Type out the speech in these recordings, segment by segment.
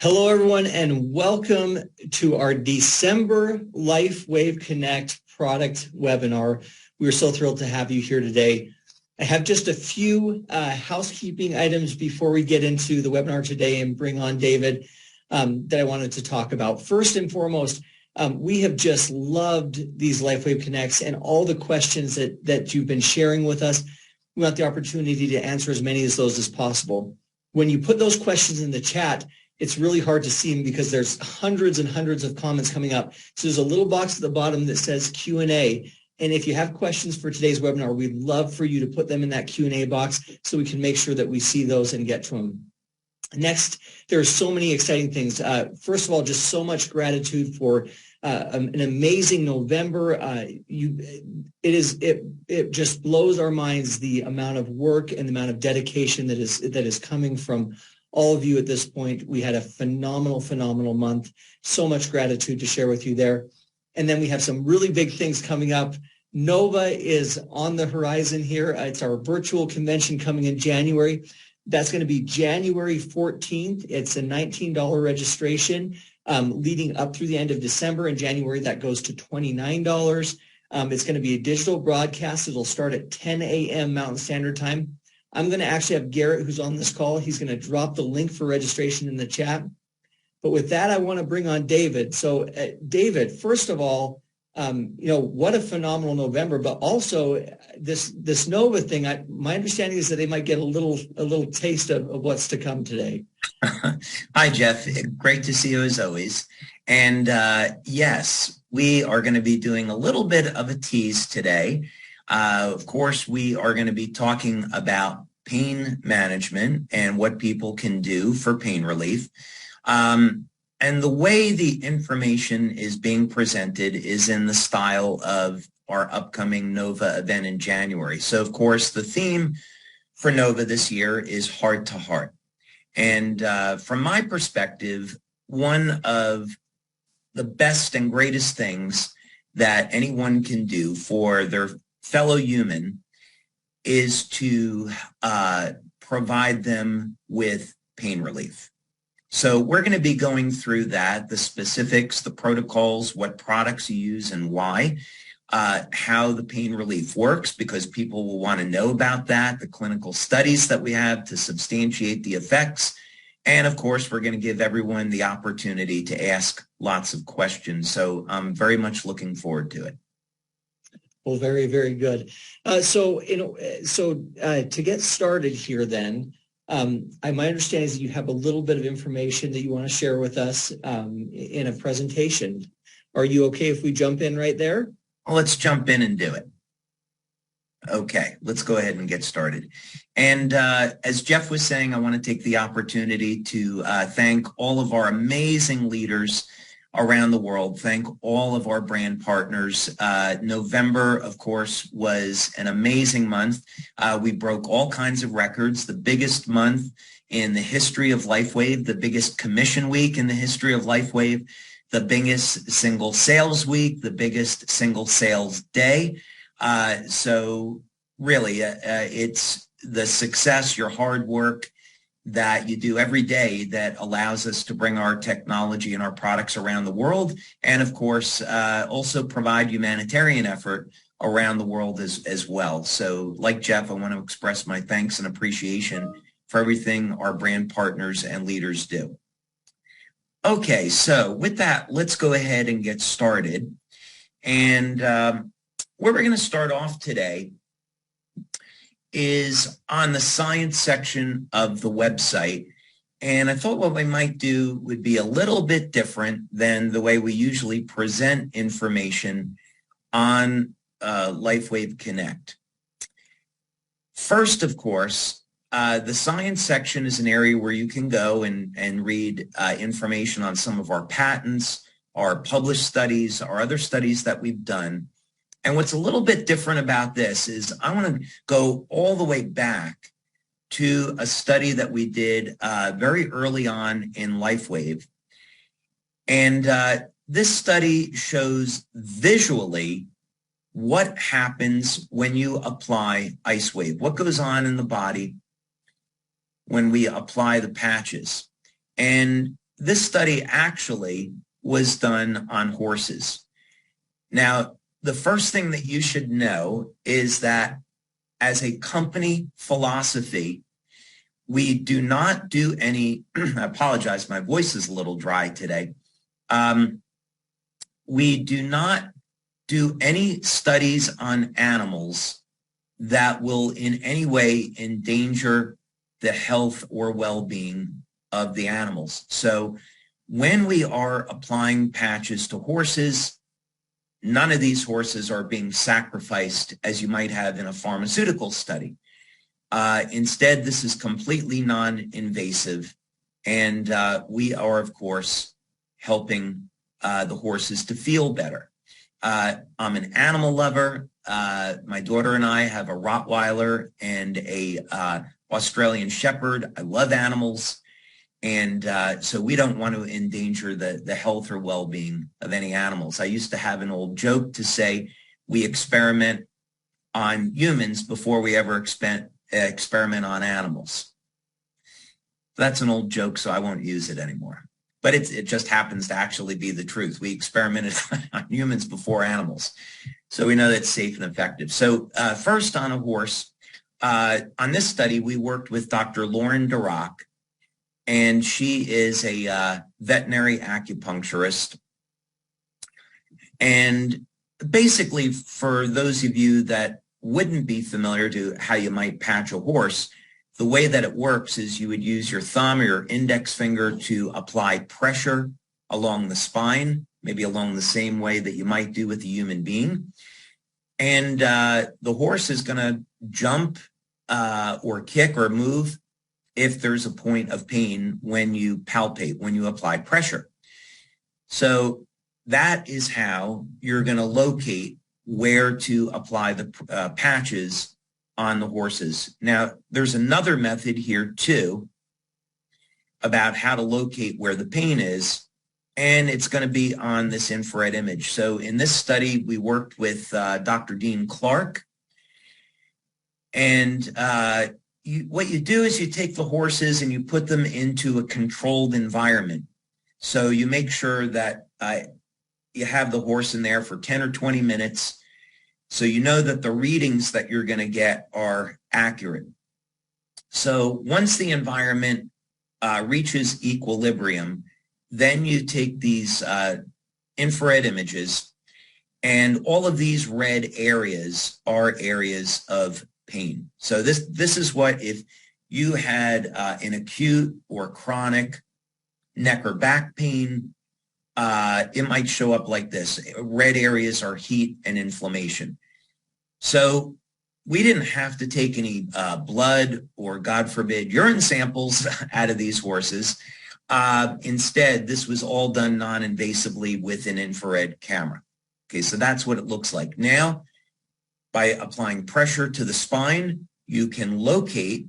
Hello, everyone, and welcome to our December LifeWave Connect product webinar. We're so thrilled to have you here today. I have just a few housekeeping items before we get into the webinar today and bring on David that I wanted to talk about. First and foremost, we have just loved these LifeWave Connects and all the questions that you've been sharing with us. We want the opportunity to answer as many of those as possible. When you put those questions in the chat, it's really hard to see them because there's hundreds and hundreds of comments coming up. So there's a little box at the bottom that says Q&A. And if you have questions for today's webinar, we'd love for you to put them in that Q&A box so we can make sure that we see those and get to them. Next, there are so many exciting things. First of all, just so much gratitude for an amazing November. It just blows our minds the amount of work and the amount of dedication that is coming from all of you at this point. We had a phenomenal month. So much gratitude to share with you there. And then we have some really big things coming up. Nova is on the horizon here. It's our virtual convention coming in January. That's going to be January 14th. It's a $19 registration leading up through the end of December. In January, that goes to $29. It's going to be a digital broadcast. It'll start at 10 a.m. Mountain Standard Time. I'm going to actually have Garrett, who's on this call. He's going to drop the link for registration in the chat. But with that, I want to bring on David. So, David, first of all, what a phenomenal November. But also, this Nova thing. My understanding is that they might get a little taste of what's to come today. Hi, Jeff. Great to see you as always. And yes, we are going to be doing a little bit of a tease today. Of course, we are going to be talking about pain management and what people can do for pain relief. And the way the information is being presented is in the style of our upcoming Nova event in January. So, of course, the theme for Nova this year is heart to heart. And from my perspective, one of the best and greatest things that anyone can do for their fellow human is to provide them with pain relief. So we're going to be going through that, the specifics, the protocols, what products you use and why, how the pain relief works, because people will want to know about that, the clinical studies that we have to substantiate the effects. And of course, we're going to give everyone the opportunity to ask lots of questions. So I'm very much looking forward to it. Well, very, very good. So to get started here then, my understanding is that you have a little bit of information that you want to share with us in a presentation. Are you okay if we jump in right there? Well, let's jump in and do it. Okay, let's go ahead and get started. And as Jeff was saying, I want to take the opportunity to thank all of our amazing leaders around the world. Thank all of our brand partners. November, of course, was an amazing month. We broke all kinds of records, the biggest month in the history of LifeWave, the biggest commission week in the history of LifeWave, the biggest single sales week, the biggest single sales day. So really, it's the success, your hard work that you do every day that allows us to bring our technology and our products around the world, and of course also provide humanitarian effort around the world as well. So like Jeff, I want to express my thanks and appreciation for everything our brand partners and leaders do. Okay, so with that, let's go ahead and get started. And where we're going to start off today is on the science section of the website. And I thought what we might do would be a little bit different than the way we usually present information on LifeWave Connect. First, of course, the science section is an area where you can go and read information on some of our patents, our published studies, our other studies that we've done. And what's a little bit different about this is I want to go all the way back to a study that we did very early on in LifeWave. And this study shows visually what happens when you apply IceWave, what goes on in the body when we apply the patches. And this study actually was done on horses. Now, the first thing that you should know is that as a company philosophy, we do not do any, I apologize, my voice is a little dry today. We do not do any studies on animals that will in any way endanger the health or well-being of the animals. So when we are applying patches to horses, none of these horses are being sacrificed as you might have in a pharmaceutical study. Instead, this is completely non-invasive, and we are, of course, helping the horses to feel better. I'm an animal lover. My daughter and I have a Rottweiler and a Australian Shepherd. I love animals, and so we don't want to endanger the health or well-being of any animals. I used to have an old joke to say we experiment on humans before we ever experiment on animals. That's an old joke, so I won't use it anymore. But it just happens to actually be the truth. We experimented on humans before animals. So we know that's safe and effective. So first on a horse, on this study, we worked with Dr. Lauren Dirac, and she is a veterinary acupuncturist. And basically, for those of you that wouldn't be familiar to how you might patch a horse, the way that it works is you would use your thumb or your index finger to apply pressure along the spine, maybe along the same way that you might do with a human being. And the horse is going to jump or kick or move if there's a point of pain when you palpate, when you apply pressure. So that is how you're going to locate where to apply the patches on the horses. Now, there's another method here too about how to locate where the pain is, and it's going to be on this infrared image. So in this study, we worked with Dr. Dean Clark, and what you do is you take the horses and you put them into a controlled environment. So you make sure that you have the horse in there for 10 or 20 minutes, so you know that the readings that you're going to get are accurate. So once the environment reaches equilibrium, then you take these infrared images, and all of these red areas are areas of pain. So this is what if you had an acute or chronic neck or back pain, it might show up like this. Red areas are heat and inflammation. So we didn't have to take any blood or, God forbid, urine samples out of these horses. Instead, this was all done non-invasively with an infrared camera. Okay, so that's what it looks like. Now, by applying pressure to the spine, you can locate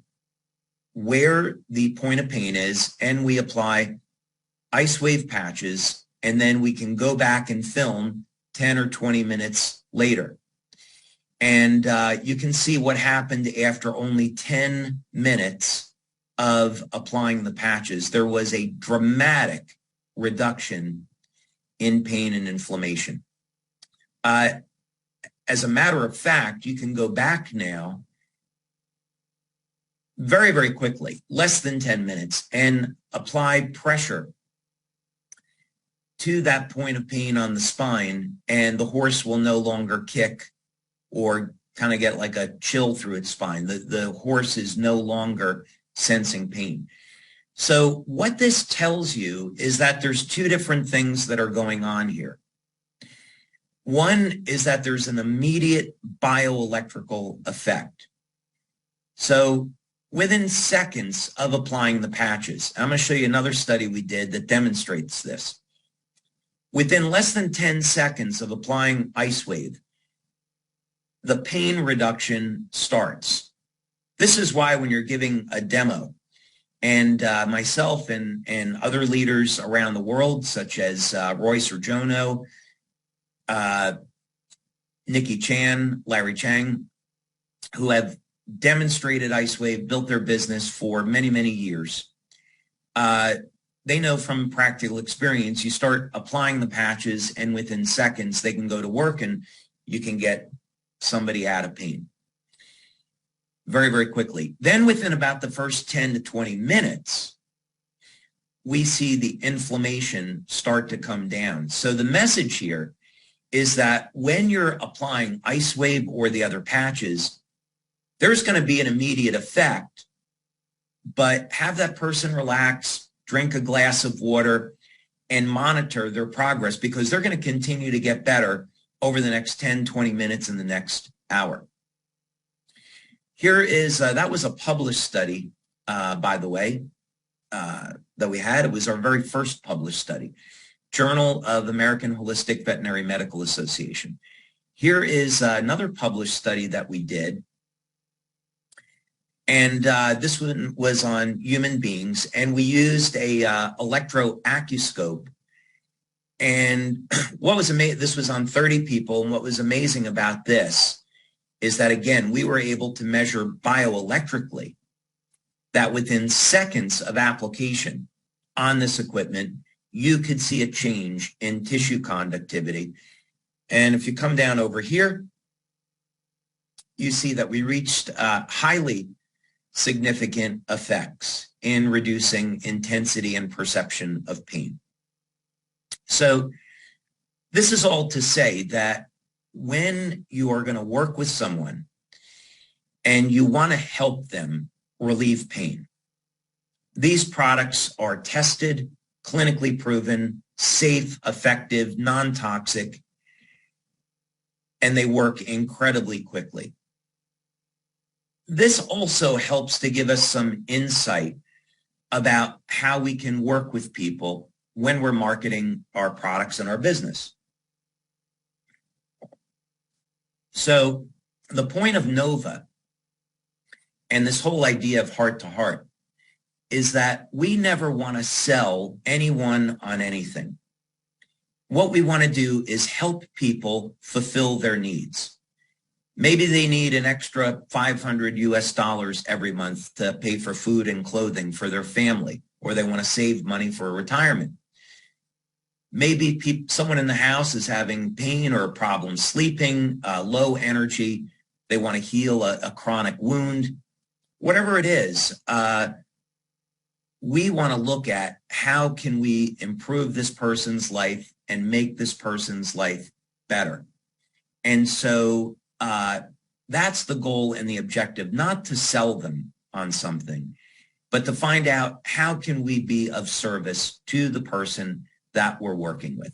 where the point of pain is, and we apply ice wave patches, and then we can go back and film 10 or 20 minutes later. And you can see what happened after only 10 minutes of applying the patches. There was a dramatic reduction in pain and inflammation. As a matter of fact, you can go back now very, very quickly, less than 10 minutes, and apply pressure to that point of pain on the spine, and the horse will no longer kick or kind of get like a chill through its spine. The horse is no longer sensing pain. So what this tells you is that there's two different things that are going on here. One is that there's an immediate bioelectrical effect. So within seconds of applying the patches, I'm going to show you another study we did that demonstrates this. Within less than 10 seconds of applying Ice Wave, the pain reduction starts. This is why when you're giving a demo, and myself and other leaders around the world, such as Roy Serjono, Nikki Chan, Larry Chang, who have demonstrated Ice Wave, built their business for many, many years. they know from practical experience, you start applying the patches and within seconds they can go to work and you can get somebody out of pain very, very quickly. Then within about the first 10 to 20 minutes, we see the inflammation start to come down. So the message here is that when you're applying Ice Wave or the other patches, there's going to be an immediate effect, but have that person relax, drink a glass of water, and monitor their progress, because they're going to continue to get better over the next 10, 20 minutes in the next hour. Here is, that was a published study, by the way, that we had. It was our very first published study, Journal of American Holistic Veterinary Medical Association. Here is another published study that we did. And this one was on human beings, and we used a electroacuoscope. And what was amazing, this was on 30 people, and what was amazing about this is that, again, we were able to measure bioelectrically that within seconds of application on this equipment, you could see a change in tissue conductivity. And if you come down over here, you see that we reached highly significant effects in reducing intensity and perception of pain. So this is all to say that when you are going to work with someone and you want to help them relieve pain, these products are tested, clinically proven, safe, effective, non-toxic, and they work incredibly quickly. This also helps to give us some insight about how we can work with people when we're marketing our products and our business. So the point of Nova and this whole idea of heart-to-heart is that we never want to sell anyone on anything. What we want to do is help people fulfill their needs. Maybe they need an extra $500 US every month to pay for food and clothing for their family, or they want to save money for retirement. Maybe someone in the house is having pain or a problem sleeping, low energy. They want to heal a chronic wound. Whatever it is, we want to look at how can we improve this person's life and make this person's life better. And so that's the goal and the objective, not to sell them on something, but to find out how can we be of service to the person that we're working with.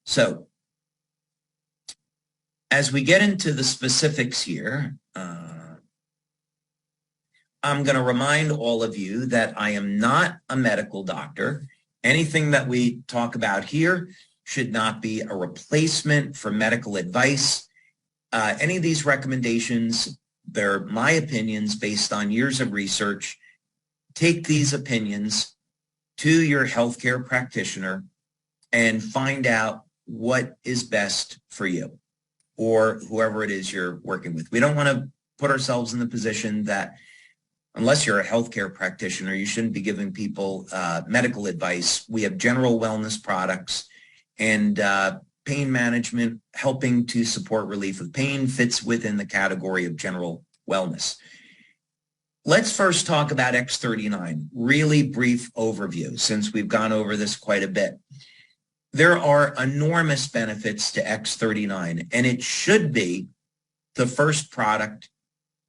So as we get into the specifics here, I'm going to remind all of you that I am not a medical doctor. Anything that we talk about here should not be a replacement for medical advice. Any of these recommendations, they're my opinions based on years of research. Take these opinions to your healthcare practitioner and find out what is best for you or whoever it is you're working with. We don't want to put ourselves in the position that unless you're a healthcare practitioner, you shouldn't be giving people medical advice. We have general wellness products, and pain management, helping to support relief of pain, fits within the category of general wellness. Let's first talk about X39, really brief overview, since we've gone over this quite a bit. There are enormous benefits to X39, and it should be the first product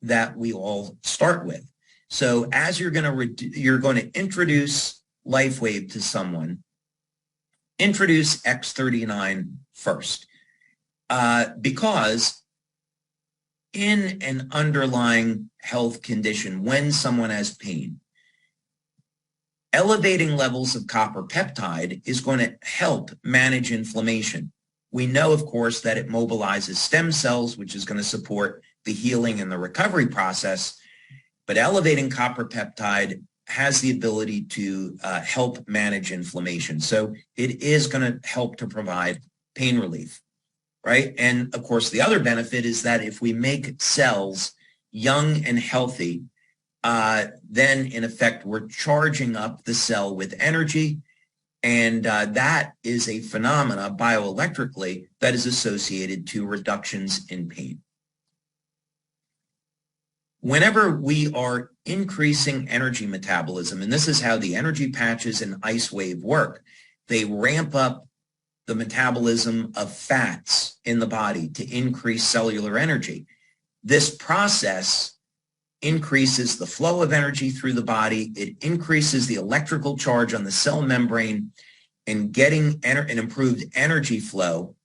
that we all start with. So as you're going to introduce LifeWave to someone, introduce X39 first, because in an underlying health condition, when someone has pain, elevating levels of copper peptide is going to help manage inflammation. We know, of course, that it mobilizes stem cells, which is going to support the healing and the recovery process, but elevating copper peptide has the ability to help manage inflammation. So it is going to help to provide pain relief, right? And of course, the other benefit is that if we make cells young and healthy, then in effect, we're charging up the cell with energy. And that is a phenomena bioelectrically that is associated to reductions in pain. Whenever we are increasing energy metabolism, and this is how the energy patches and ice wave work, they ramp up the metabolism of fats in the body to increase cellular energy. This process increases the flow of energy through the body. It increases the electrical charge on the cell membrane, and getting an improved energy flow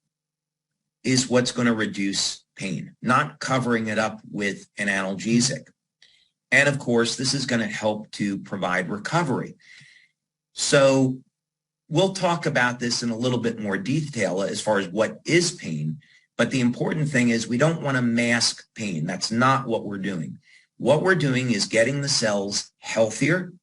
is what's going to reduce pain, not covering it up with an analgesic. And of course, this is going to help to provide recovery. So we'll talk about this in a little bit more detail as far as what is pain. But the important thing is we don't want to mask pain. That's not what we're doing. What we're doing is getting the cells healthier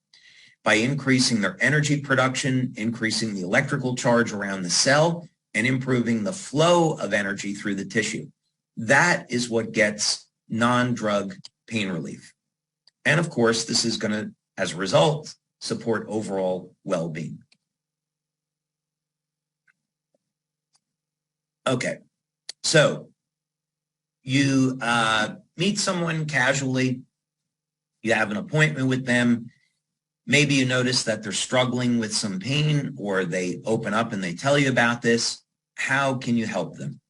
by increasing their energy production, increasing the electrical charge around the cell, and improving the flow of energy through the tissue. That is what gets non-drug pain relief. And of course, this is going to, as a result, support overall well-being. Okay, so you meet someone casually, you have an appointment with them, maybe you notice that they're struggling with some pain, or they open up and they tell you about this. How can you help them?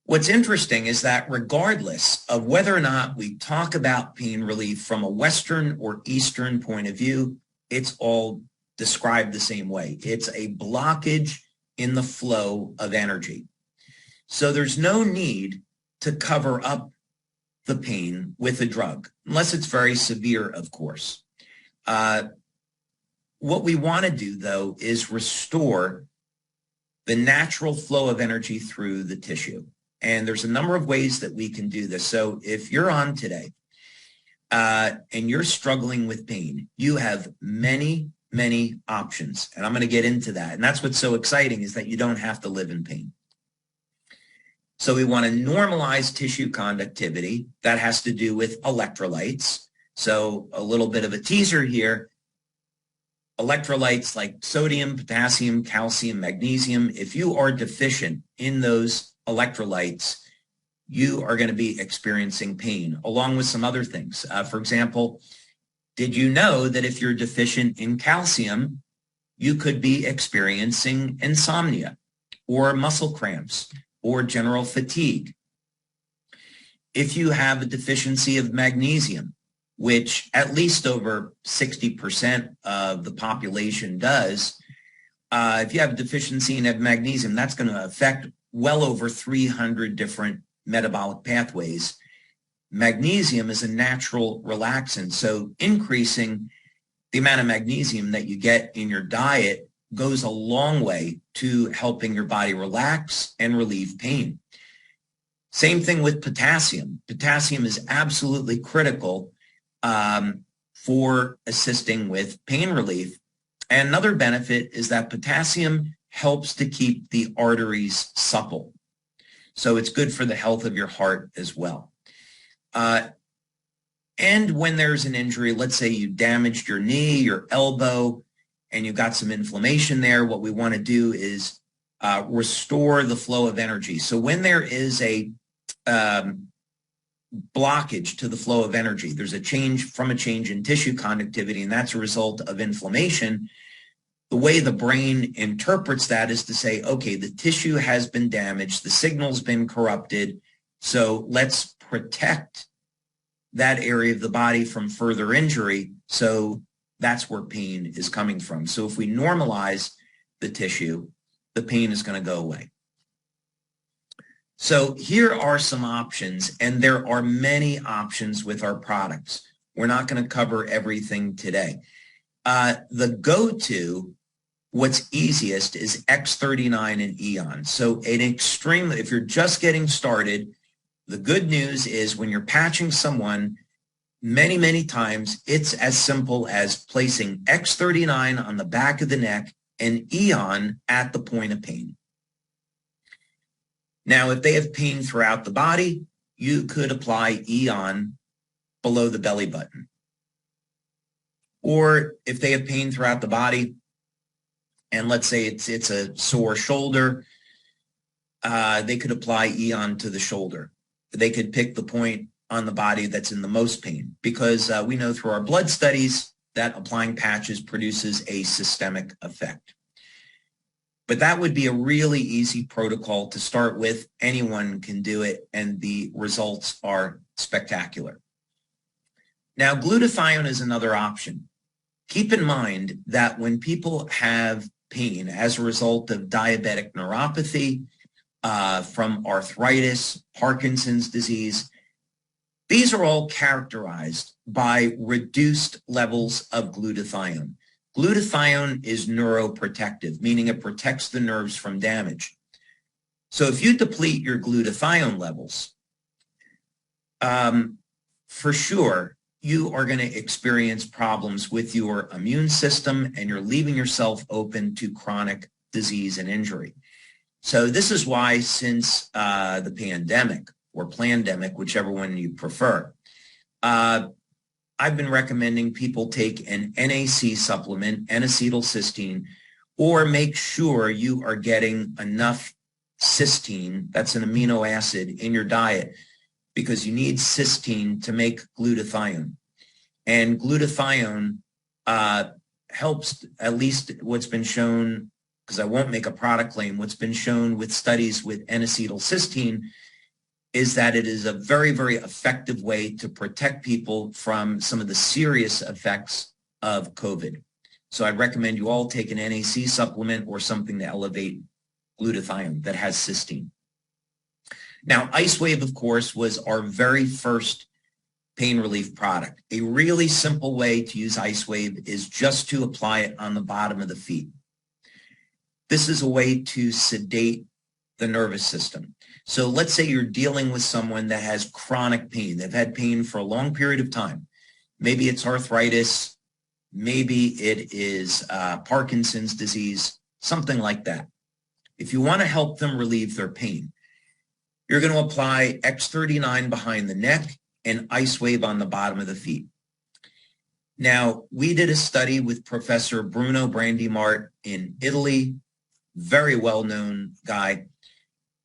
What's interesting is that regardless of whether or not we talk about pain relief from a Western or Eastern point of view, it's all described the same way. It's a blockage in the flow of energy. So there's no need to cover up the pain with a drug, unless it's very severe, of course. What we want to do, though, is restore the natural flow of energy through the tissue. And there's a number of ways that we can do this. So if you're on today and you're struggling with pain, you have many options. And I'm going to get into that. And that's what's so exciting, is that you don't have to live in pain. So we want to normalize tissue conductivity. That has to do with electrolytes. So a little bit of a teaser here. Electrolytes like sodium, potassium, calcium, magnesium. If you are deficient in those electrolytes, you are going to be experiencing pain, along with some other things. For example, did you know that if you're deficient in calcium, you could be experiencing insomnia or muscle cramps or general fatigue? If you have a deficiency of magnesium, which at least over 60% of the population does, if you have a deficiency in magnesium, that's going to affect well over 300 different metabolic pathways. Magnesium is a natural relaxant, so increasing the amount of magnesium that you get in your diet goes a long way to helping your body relax and relieve pain. Same thing with potassium. Potassium is absolutely critical for assisting with pain relief. And another benefit is that potassium helps to keep the arteries supple. So it's good for the health of your heart as well. And when there's an injury, let's say you damaged your knee, your elbow, and you've got some inflammation there, what we want to do is restore the flow of energy. So when there is a blockage to the flow of energy, there's a change in tissue conductivity, and that's a result of inflammation. The way the brain interprets that is to say, okay, the tissue has been damaged, the signal's been corrupted, so let's protect that area of the body from further injury. So that's where pain is coming from. So if we normalize the tissue, the pain is going to go away. So here are some options, and there are many options with our products. We're not going to cover everything today. The go-to, what's easiest, is X39 and Eon. So if you're just getting started, the good news is when you're patching someone, many times it's as simple as placing X39 on the back of the neck and Eon at the point of pain. Now, if they have pain throughout the body, you could apply Eon below the belly button. Or if they have pain throughout the body, and let's say it's a sore shoulder, they could apply Eon to the shoulder. They could pick the point on the body that's in the most pain, because we know through our blood studies that applying patches produces a systemic effect. But that would be a really easy protocol to start with. Anyone can do it, and the results are spectacular. Now, glutathione is another option. Keep in mind that when people have pain as a result of diabetic neuropathy, from arthritis, Parkinson's disease, these are all characterized by reduced levels of glutathione. Glutathione is neuroprotective, meaning it protects the nerves from damage. So if you deplete your glutathione levels, for sure, you are going to experience problems with your immune system, and you're leaving yourself open to chronic disease and injury. So this is why, since the pandemic or plandemic, whichever one you prefer, I've been recommending people take an NAC supplement, N-acetylcysteine, or make sure you are getting enough cysteine, that's an amino acid, in your diet, because you need cysteine to make glutathione. And glutathione helps, at least what's been shown, because I won't make a product claim, what's been shown with studies with N-acetylcysteine is that it is a very, very effective way to protect people from some of the serious effects of COVID. So I'd recommend you all take an NAC supplement or something to elevate glutathione that has cysteine. Now, IceWave, of course, was our very first pain relief product. A really simple way to use IceWave is just to apply it on the bottom of the feet. This is a way to sedate the nervous system. So let's say you're dealing with someone that has chronic pain. They've had pain for a long period of time. Maybe it's arthritis. Maybe it is Parkinson's disease, something like that. If you want to help them relieve their pain, you're going to apply X39 behind the neck and IceWave on the bottom of the feet. Now, we did a study with Professor Bruno Brandimart in Italy, very well-known guy.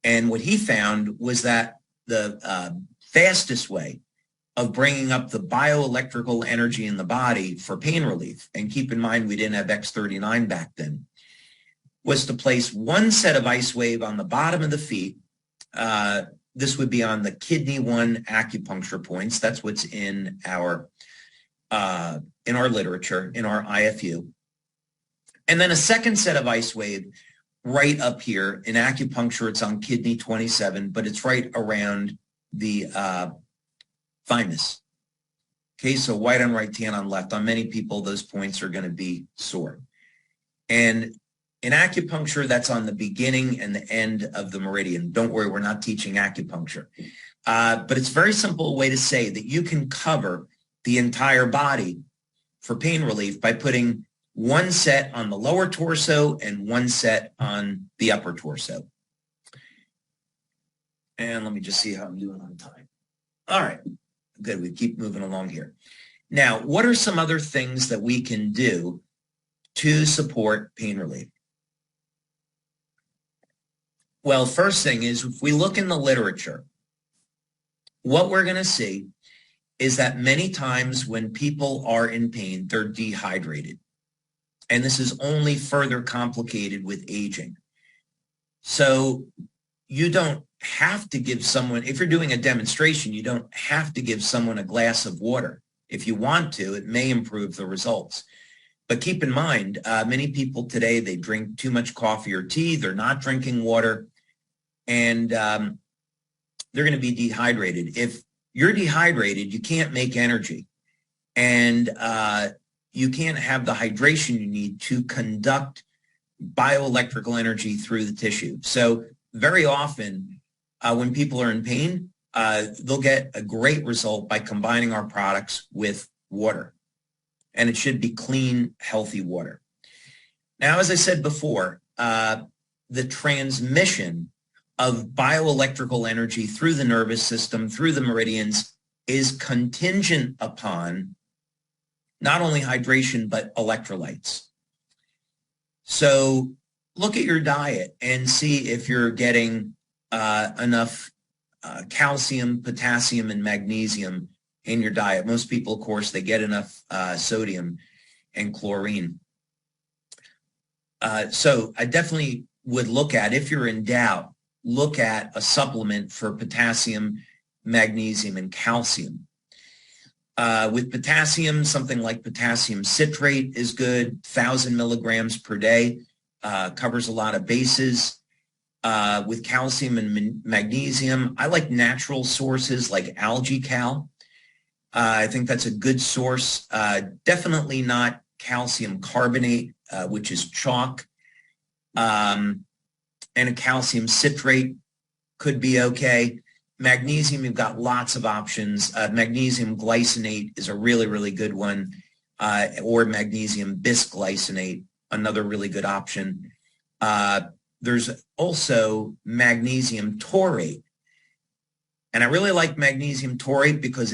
And what he found was that the fastest way of bringing up the bioelectrical energy in the body for pain relief, and keep in mind we didn't have X39 back then, was to place one set of IceWave on the bottom of the feet. This would be on the kidney 1 acupuncture points. That's what's in our literature, in our IFU. And then a second set of IceWave right up here. In acupuncture, it's on kidney 27, but it's right around the thymus. Okay, so white on right, tan on left. On many people, those points are going to be sore. And in acupuncture, that's on the beginning and the end of the meridian. Don't worry, we're not teaching acupuncture. But it's a very simple way to say that you can cover the entire body for pain relief by putting one set on the lower torso and one set on the upper torso. And let me just see how I'm doing on time. All right, good. We keep moving along here. Now, what are some other things that we can do to support pain relief? Well, first thing is, if we look in the literature, what we're going to see is that many times when people are in pain, they're dehydrated. And this is only further complicated with aging. So you don't have to give someone, if you're doing a demonstration, you don't have to give someone a glass of water. If you want to, it may improve the results. But keep in mind, many people today, they drink too much coffee or tea. They're not drinking water, and they're going to be dehydrated. If you're dehydrated, you can't make energy. And you can't have the hydration you need to conduct bioelectrical energy through the tissue. So very often when people are in pain, they'll get a great result by combining our products with water. And it should be clean, healthy water. Now, as I said before, the transmission of bioelectrical energy through the nervous system, through the meridians, is contingent upon not only hydration, but electrolytes. So look at your diet and see if you're getting enough calcium, potassium, and magnesium in your diet. Most people, of course, they get enough sodium and chlorine. So I definitely would look at, if you're in doubt, look at a supplement for potassium, magnesium, and calcium. With potassium, something like potassium citrate is good, 1,000 milligrams per day, covers a lot of bases. With calcium and magnesium, I like natural sources like algae cal. I think that's a good source. Definitely not calcium carbonate, which is chalk. And a calcium citrate could be okay. Magnesium, you've got lots of options. Magnesium glycinate is a really, really good one, or magnesium bisglycinate, another really good option. There's also magnesium taurate. And I really like magnesium taurate because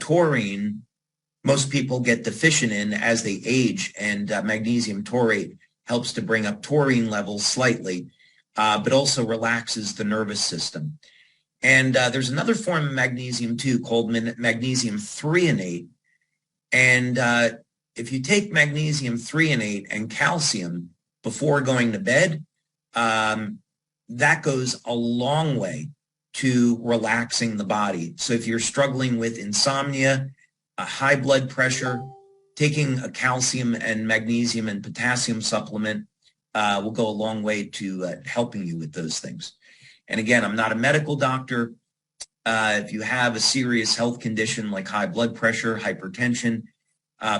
taurine, most people get deficient in as they age, and magnesium taurate helps to bring up taurine levels slightly, but also relaxes the nervous system. And there's another form of magnesium too called magnesium threonate. And if you take magnesium threonate and calcium before going to bed, that goes a long way to relaxing the body. So if you're struggling with insomnia, high blood pressure, taking a calcium and magnesium and potassium supplement will go a long way to helping you with those things. And again, I'm not a medical doctor. If you have a serious health condition like high blood pressure, hypertension,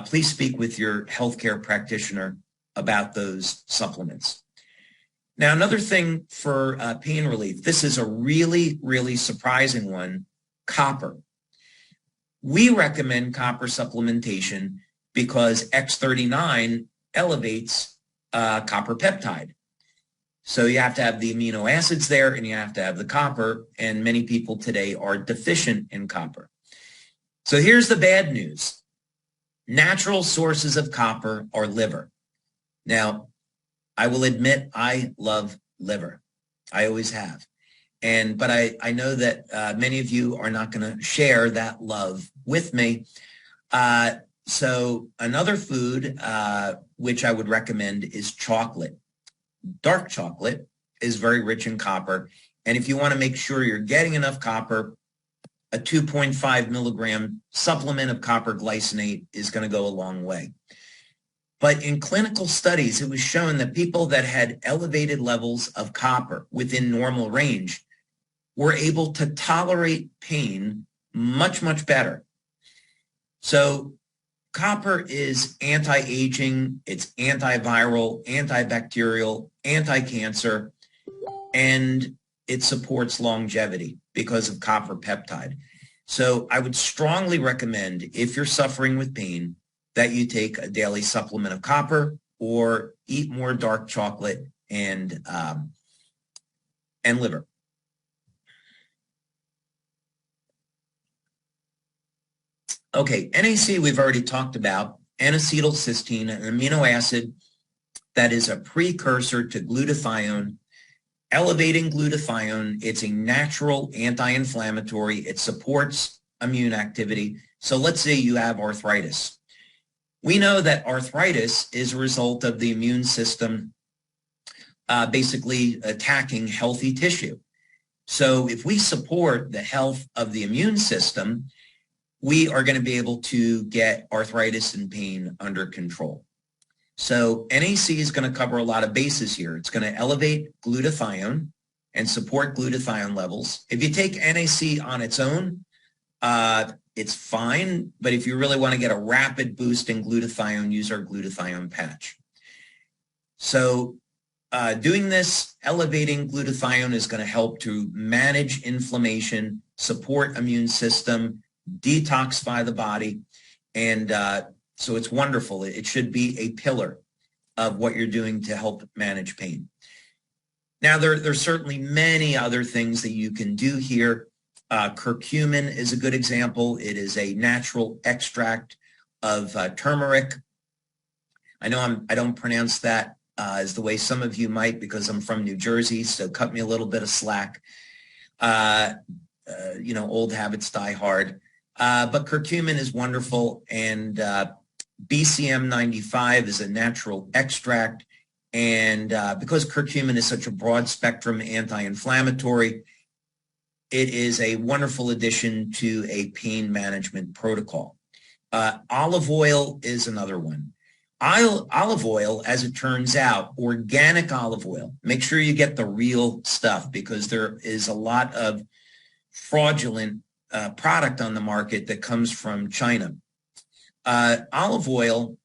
please speak with your healthcare practitioner about those supplements. Now, another thing for pain relief, this is a really, really surprising one, copper. We recommend copper supplementation because X39 elevates copper peptide. So you have to have the amino acids there and you have to have the copper, and many people today are deficient in copper. So here's the bad news. Natural sources of copper are liver. Now, I will admit I love liver. I always have. But I know that many of you are not going to share that love with me. So another food which I would recommend is chocolate. Dark chocolate is very rich in copper. And if you want to make sure you're getting enough copper, a 2.5 milligram supplement of copper glycinate is going to go a long way. But in clinical studies, it was shown that people that had elevated levels of copper within normal range were able to tolerate pain much, much better. So copper is anti-aging, it's antiviral, antibacterial, anti-cancer, and it supports longevity because of copper peptide. So I would strongly recommend, if you're suffering with pain, that you take a daily supplement of copper or eat more dark chocolate and liver. Okay, NAC we've already talked about. N-acetylcysteine, an amino acid that is a precursor to glutathione. Elevating glutathione, it's a natural anti-inflammatory. It supports immune activity. So let's say you have arthritis. We know that arthritis is a result of the immune system basically attacking healthy tissue. So if we support the health of the immune system, we are going to be able to get arthritis and pain under control. So NAC is going to cover a lot of bases here. It's going to elevate glutathione and support glutathione levels. If you take NAC on its own, it's fine. But if you really want to get a rapid boost in glutathione, use our glutathione patch. So doing this, elevating glutathione is going to help to manage inflammation, support immune system, detoxify the body, and so it's wonderful. It should be a pillar of what you're doing to help manage pain. Now, there's certainly many other things that you can do here. Curcumin is a good example. It is a natural extract of turmeric. I know I don't pronounce that as the way some of you might because I'm from New Jersey, so cut me a little bit of slack. Old habits die hard. But curcumin is wonderful, and BCM 95 is a natural extract. And because curcumin is such a broad spectrum anti-inflammatory, it is a wonderful addition to a pain management protocol. Olive oil is another one. Olive oil, as it turns out, organic olive oil. Make sure you get the real stuff because there is a lot of fraudulent product on the market that comes from China. Olive oil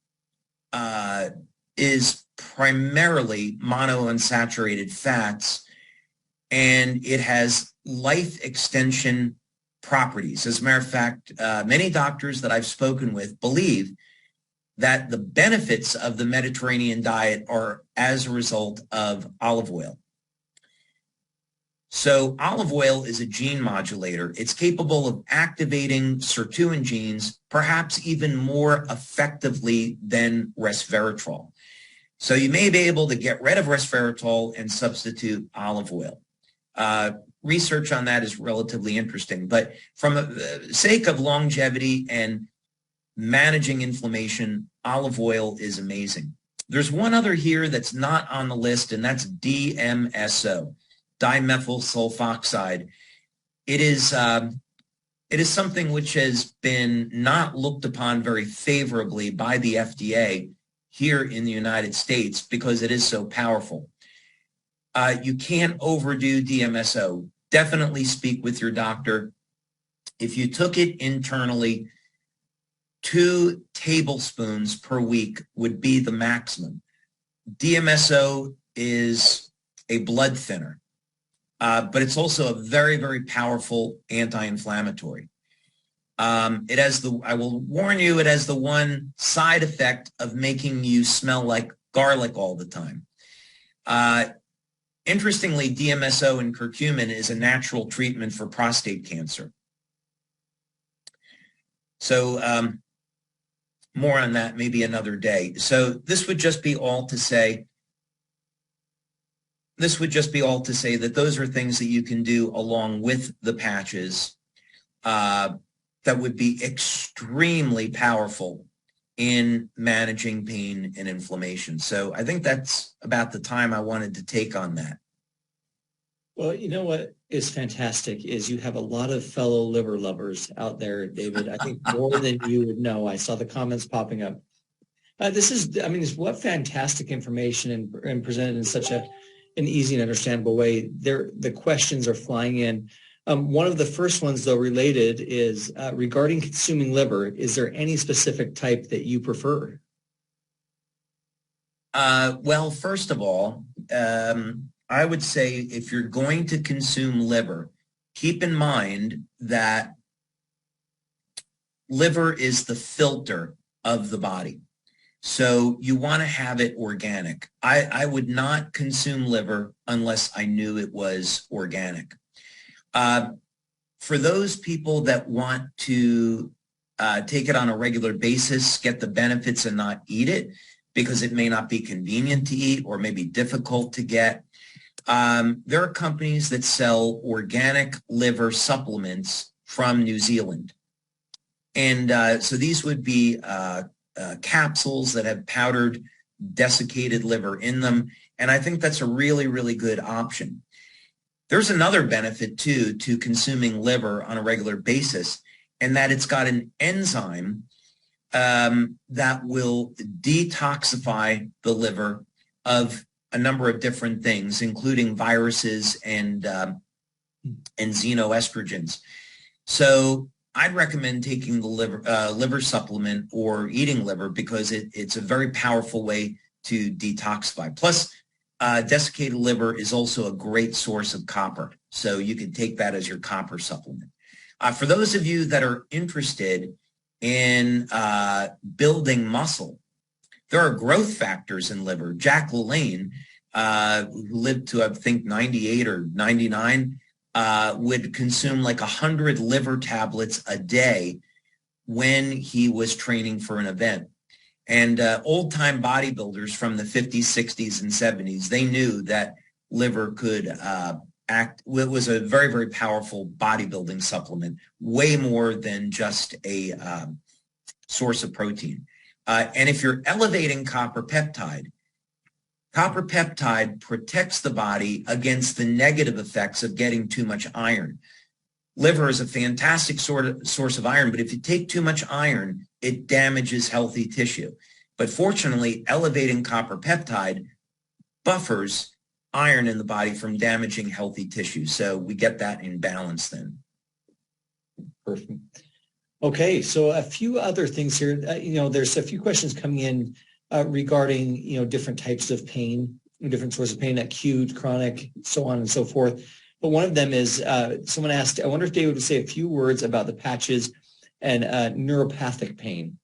is primarily monounsaturated fats, and it has life extension properties. As a matter of fact, many doctors that I've spoken with believe that the benefits of the Mediterranean diet are as a result of olive oil. So olive oil is a gene modulator. It's capable of activating sirtuin genes, perhaps even more effectively than resveratrol. So you may be able to get rid of resveratrol and substitute olive oil. Research on that is relatively interesting, but from the sake of longevity and managing inflammation, olive oil is amazing. There's one other here that's not on the list, and that's DMSO, dimethyl sulfoxide. It is something which has been not looked upon very favorably by the FDA here in the United States because it is so powerful. You can't overdo DMSO. Definitely speak with your doctor. If you took it internally, 2 tablespoons per week would be the maximum. DMSO is a blood thinner, but it's also a very, very powerful anti-inflammatory. It has I will warn you, it has the one side effect of making you smell like garlic all the time. Interestingly, DMSO and curcumin is a natural treatment for prostate cancer. So more on that maybe another day. So this would just be all to say that those are things that you can do along with the patches that would be extremely powerful in managing pain and inflammation. So I think that's about the time I wanted to take on that. Well, you know what is fantastic is you have a lot of fellow liver lovers out there, David. I think more than you would know. I saw the comments popping up. It's what fantastic information and presented in such an easy and understandable way. The questions are flying in. One of the first ones, though, related is regarding consuming liver. Is there any specific type that you prefer? Well, first of all, I would say if you're going to consume liver, keep in mind that liver is the filter of the body. So you want to have it organic. I would not consume liver unless I knew it was organic. For those people that want to take it on a regular basis, get the benefits and not eat it because it may not be convenient to eat or maybe difficult to get, there are companies that sell organic liver supplements from New Zealand. And so these would be capsules that have powdered desiccated liver in them. And I think that's a really, really good option. There's another benefit, too, to consuming liver on a regular basis, and that it's got an enzyme that will detoxify the liver of a number of different things, including viruses and xenoestrogens. So I'd recommend taking the liver supplement or eating liver because it's a very powerful way to detoxify. Plus, desiccated liver is also a great source of copper. So you can take that as your copper supplement. For those of you that are interested in building muscle, there are growth factors in liver. Jack LaLanne, who lived to, I think, 98 or 99, would consume like 100 liver tablets a day when he was training for an event. And old-time bodybuilders from the 50s, 60s, and 70s, they knew that liver could it was a very, very powerful bodybuilding supplement, way more than just a source of protein. And if you're elevating copper peptide protects the body against the negative effects of getting too much iron. Liver is a fantastic source of iron, but if you take too much iron, it damages healthy tissue. But fortunately, elevating copper peptide buffers iron in the body from damaging healthy tissue. So we get that in balance then. Perfect. Okay, so a few other things here. There's a few questions coming in regarding, different types of pain, different sources of pain, acute, chronic, so on and so forth. But one of them is someone asked, I wonder if David would say a few words about the patches and neuropathic pain.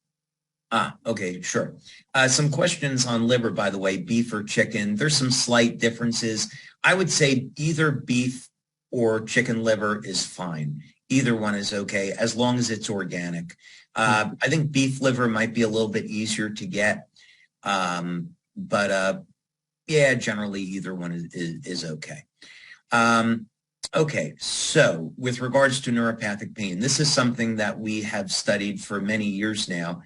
Okay, sure. Some questions on liver, by the way, beef or chicken. There's some slight differences. I would say either beef or chicken liver is fine. Either one is okay, as long as it's organic. I think beef liver might be a little bit easier to get. But generally either one is okay. Okay, so with regards to neuropathic pain, this is something that we have studied for many years now.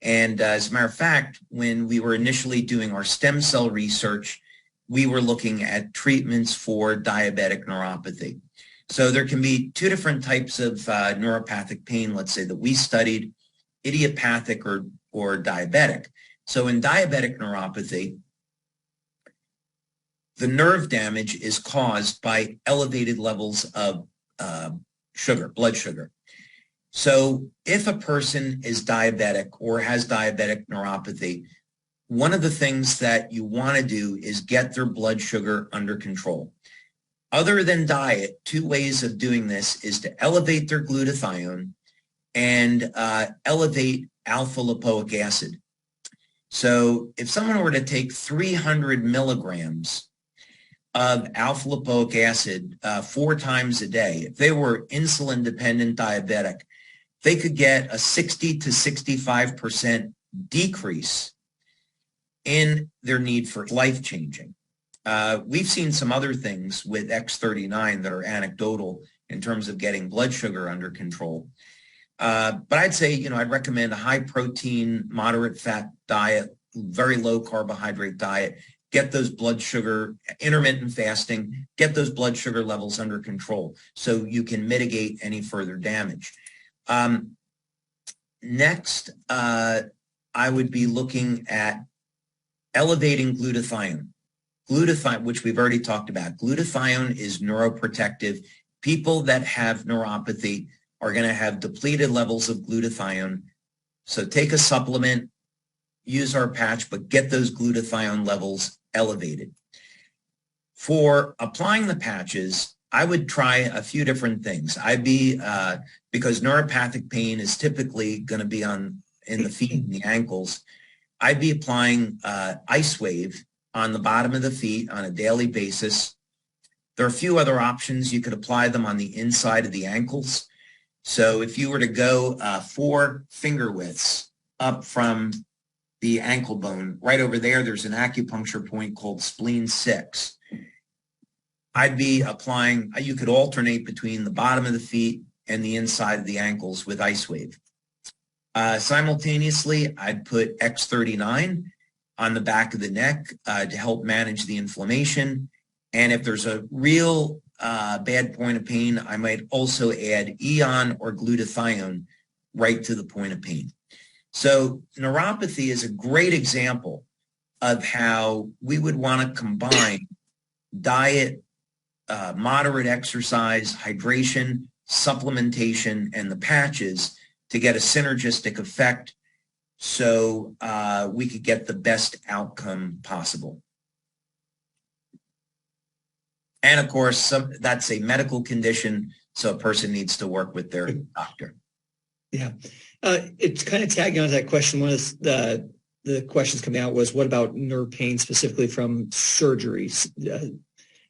And as a matter of fact, when we were initially doing our stem cell research, we were looking at treatments for diabetic neuropathy. So there can be two different types of neuropathic pain, let's say, that we studied, idiopathic or diabetic. So in diabetic neuropathy, the nerve damage is caused by elevated levels of blood sugar. So if a person is diabetic or has diabetic neuropathy, one of the things that you want to do is get their blood sugar under control. Other than diet, two ways of doing this is to elevate their glutathione and elevate alpha lipoic acid. So if someone were to take 300 milligrams of alpha lipoic acid 4 times a day, if they were insulin-dependent diabetic, they could get a 60 to 65% decrease in their need for life-changing. We've seen some other things with X39 that are anecdotal in terms of getting blood sugar under control. But I'd say, I'd recommend a high protein, moderate fat diet, very low carbohydrate diet, get those blood sugar, intermittent fasting, get those blood sugar levels under control so you can mitigate any further damage. Next, I would be looking at elevating glutathione. Glutathione, which we've already talked about. Glutathione is neuroprotective. People that have neuropathy are going to have depleted levels of glutathione. So take a supplement, use our patch, but get those glutathione levels elevated. For applying the patches, I would try a few different things. Because neuropathic pain is typically going to be in the feet and the ankles, I'd be applying Ice Wave on the bottom of the feet on a daily basis. There are a few other options. You could apply them on the inside of the ankles. So if you were to go 4 finger widths up from the ankle bone, right over there, there's an acupuncture point called spleen 6. I'd be applying, you could alternate between the bottom of the feet and the inside of the ankles with Ice Wave. Simultaneously, I'd put X39 on the back of the neck to help manage the inflammation. And if there's a real bad point of pain, I might also add Eon or glutathione right to the point of pain. So neuropathy is a great example of how we would want to combine diet, moderate exercise, hydration, supplementation, and the patches to get a synergistic effect so we could get the best outcome possible. And of course, that's a medical condition, so a person needs to work with their doctor. Yeah. It's kind of tagging on to that question. One of the questions coming out was, what about nerve pain specifically from surgeries?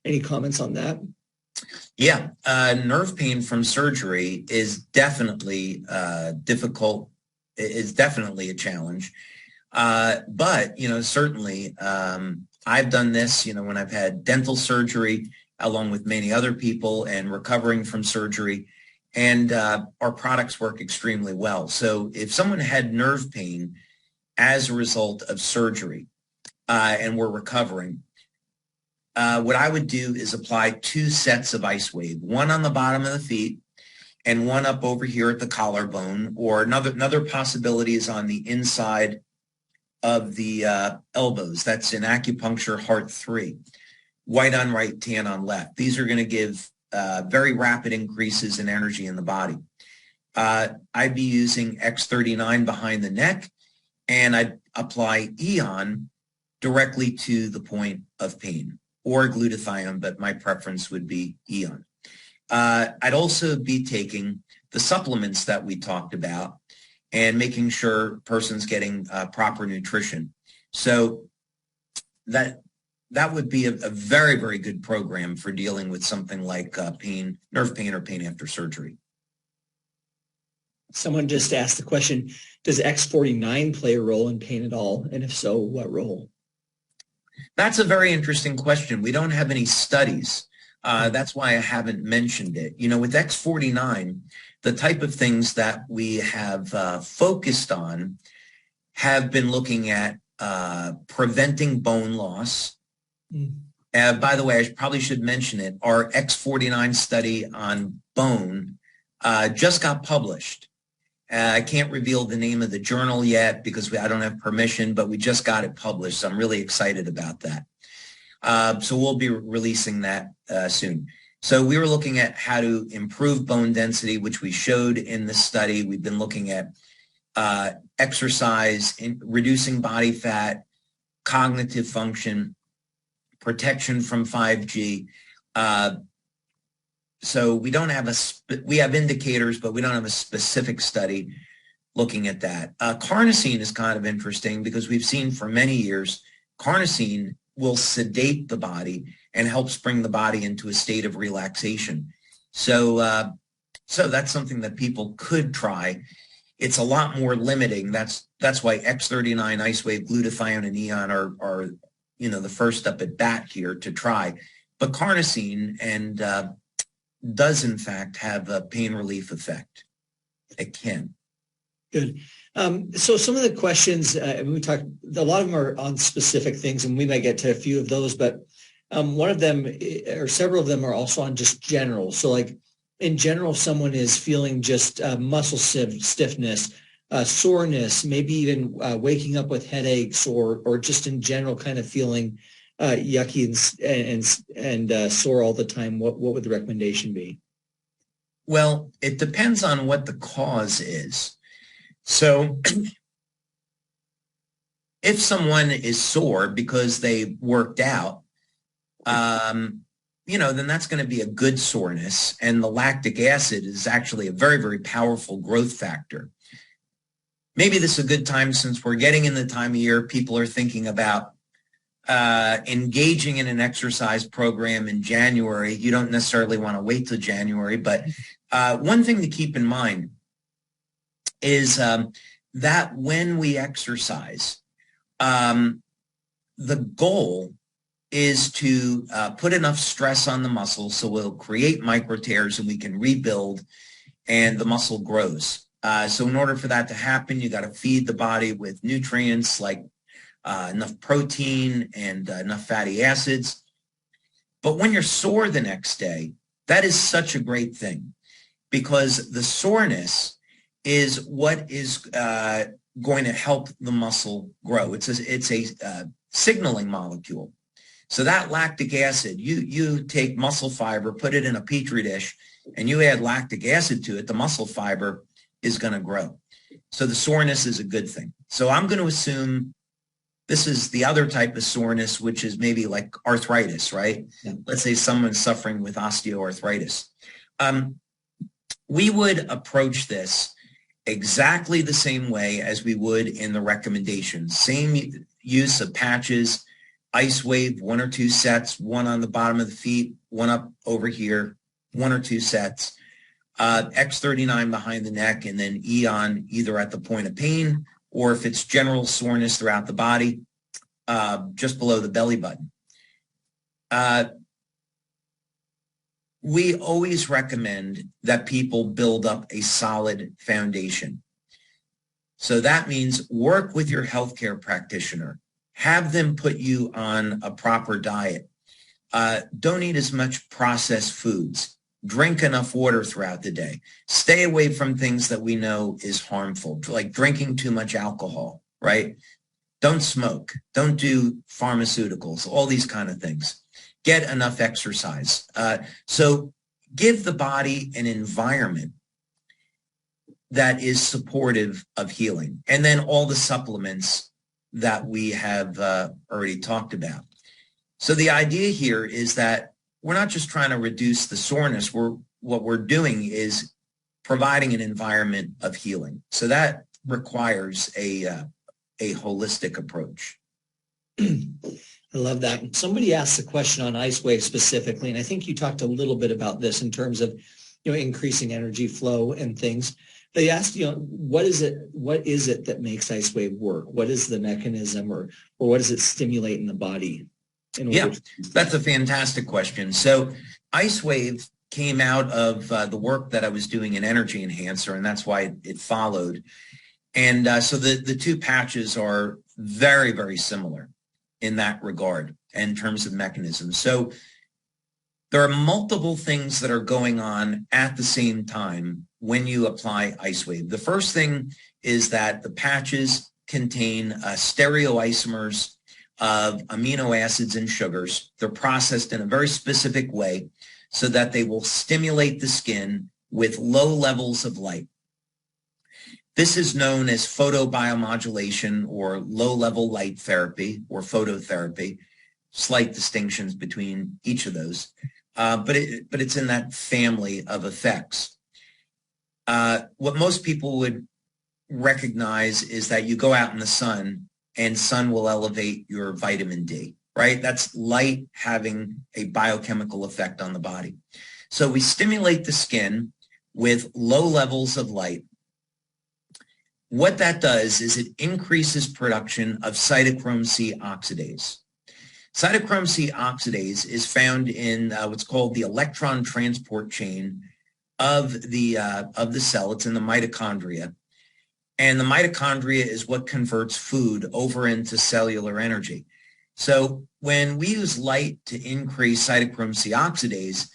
Any comments on that? Yeah, nerve pain from surgery is definitely difficult. It's definitely a challenge. But, certainly I've done this, when I've had dental surgery along with many other people and recovering from surgery. And our products work extremely well. So if someone had nerve pain as a result of surgery and we're recovering, what I would do is apply 2 sets of ice wave, one on the bottom of the feet and one up over here at the collarbone, or another possibility is on the inside of the elbows. That's in acupuncture heart 3. White on right, tan on left. These are going to give very rapid increases in energy in the body. I'd be using X39 behind the neck, and I'd apply Eon directly to the point of pain, or glutathione, but my preference would be Eon. I'd also be taking the supplements that we talked about and making sure person's getting proper nutrition. So that would be a very, very good program for dealing with something like pain, nerve pain, or pain after surgery. Someone just asked the question, does X49 play a role in pain at all? And if so, what role? That's a very interesting question. We don't have any studies. That's why I haven't mentioned it. With X49, the type of things that we have focused on have been looking at preventing bone loss. By the way, I probably should mention it. Our X49 study on bone just got published. I can't reveal the name of the journal yet because I don't have permission, but we just got it published. So I'm really excited about that. So we'll be releasing that soon. So we were looking at how to improve bone density, which we showed in the study. We've been looking at exercise, reducing body fat, cognitive function, protection from 5G. So we don't have we have indicators, but we don't have a specific study looking at that. Carnosine is kind of interesting because we've seen for many years, carnosine will sedate the body and helps bring the body into a state of relaxation. So, so that's something that people could try. It's a lot more limiting. That's why X39, ice wave, glutathione, and Eon are the first up at bat here to try. But carnosine does in fact have a pain relief effect. It can. Good. So some of the questions, we talked, a lot of them are on specific things, and we might get to a few of those, but one of them, or several of them, are also on just general. So like in general, someone is feeling just muscle stiffness, soreness, maybe even waking up with headaches, or just in general kind of feeling yucky and sore all the time. What would the recommendation be? Well, it depends on what the cause is. So if someone is sore because they worked out, then that's going to be a good soreness. And the lactic acid is actually a very, very powerful growth factor. Maybe this is a good time, since we're getting in the time of year, people are thinking about engaging in an exercise program in January. You don't necessarily want to wait till January, but one thing to keep in mind is that when we exercise, the goal is to put enough stress on the muscle so we'll create micro tears and we can rebuild and the muscle grows. So in order for that to happen, you got to feed the body with nutrients like enough protein and enough fatty acids. But when you're sore the next day, that is such a great thing, because the soreness is what is going to help the muscle grow. It's a signaling molecule. So that lactic acid, you take muscle fiber, put it in a petri dish, and you add lactic acid to it, the muscle fiber is going to grow. So the soreness is a good thing. So I'm going to assume this is the other type of soreness, which is maybe like arthritis, right? Yeah. Let's say someone's suffering with osteoarthritis. We would approach this exactly the same way as we would in the recommendations. Same use of patches, Ice wave, 1 or 2 sets, one on the bottom of the feet, one up over here, 1 or 2 sets. X39 behind the neck, and then Eon either at the point of pain or if it's general soreness throughout the body, just below the belly button. We always recommend that people build up a solid foundation. So that means work with your healthcare practitioner. Have them put you on a proper diet. Don't eat as much processed foods. Drink enough water throughout the day. Stay away from things that we know is harmful, like drinking too much alcohol, right? Don't smoke. Don't do pharmaceuticals, all these kind of things. Get enough exercise. So give the body an environment that is supportive of healing. And then all the supplements that we have already talked about. So the idea here is that we're not just trying to reduce the soreness. What we're doing is providing an environment of healing. So that requires a holistic approach. I love that. Somebody asked a question on Ice Wave specifically, and I think you talked a little bit about this in terms of, increasing energy flow and things. They asked, what is it that makes Ice Wave work? What is the mechanism, or what does it stimulate in the body? Yeah, that's a fantastic question. So Ice Wave came out of the work that I was doing in Energy Enhancer, and that's why it followed. And so the two patches are very, very similar in that regard in terms of mechanisms. So there are multiple things that are going on at the same time when you apply Ice Wave. The first thing is that the patches contain stereoisomers of amino acids and sugars. They're processed in a very specific way so that they will stimulate the skin with low levels of light. This is known as photobiomodulation or low-level light therapy or phototherapy. Slight distinctions between each of those, but it's in that family of effects. What most people would recognize is that you go out in the sun and sun will elevate your vitamin D, right? That's light having a biochemical effect on the body. So we stimulate the skin with low levels of light. What that does is it increases production of cytochrome C oxidase. Cytochrome C oxidase is found in what's called the electron transport chain of the cell. It's in the mitochondria. And the mitochondria is what converts food over into cellular energy. So when we use light to increase cytochrome C oxidase,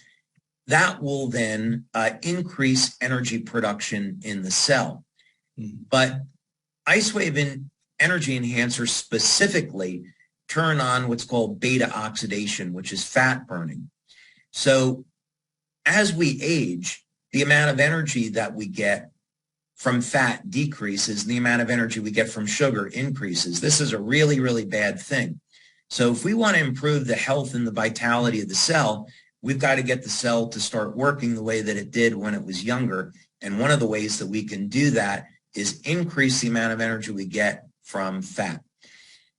that will then increase energy production in the cell. But Ice Wave and Energy Enhancer specifically turn on what's called beta oxidation, which is fat burning. So as we age, the amount of energy that we get from fat decreases, and the amount of energy we get from sugar increases. This is a really, really bad thing. So if we want to improve the health and the vitality of the cell, we've got to get the cell to start working the way that it did when it was younger. And one of the ways that we can do that is increase the amount of energy we get from fat.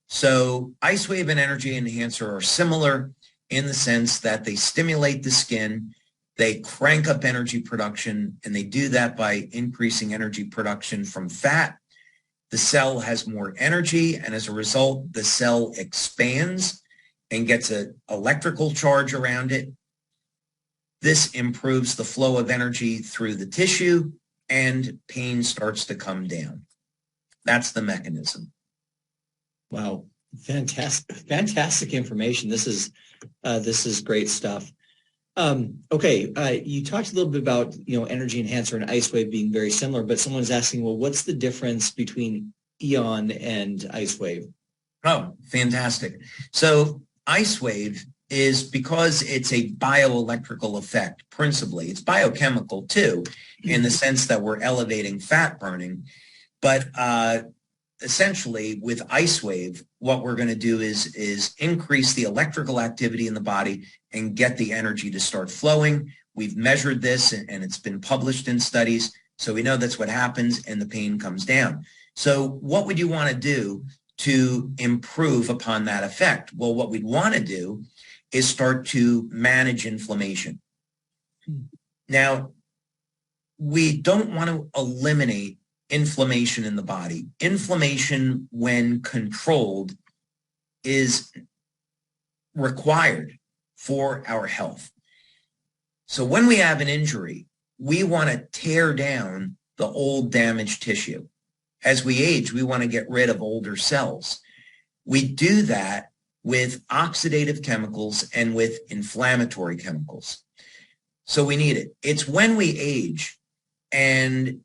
So Ice Wave and Energy Enhancer are similar in the sense that they stimulate the skin, they crank up energy production, and they do that by increasing energy production from fat. The cell has more energy, and as a result, the cell expands and gets an electrical charge around it. This improves the flow of energy through the tissue, and pain starts to come down. That's the mechanism. Wow. Fantastic information. This is great stuff. Okay. You talked a little bit about, Energy Enhancer and Ice Wave being very similar, but someone's asking, well, what's the difference between Eon and Ice Wave? Oh, fantastic. So Ice Wave is, because it's a bioelectrical effect, principally. It's biochemical too, in the sense that we're elevating fat burning. But essentially, with Ice Wave, what we're going to do is increase the electrical activity in the body and get the energy to start flowing. We've measured this, and it's been published in studies, so we know that's what happens, and the pain comes down. So what would you want to do to improve upon that effect? Well, what we'd want to do is start to manage inflammation. Now, we don't want to eliminate inflammation in the body. Inflammation, when controlled, is required for our health. So when we have an injury, we want to tear down the old damaged tissue. As we age, we want to get rid of older cells. We do that with oxidative chemicals and with inflammatory chemicals. So we need it. It's when we age and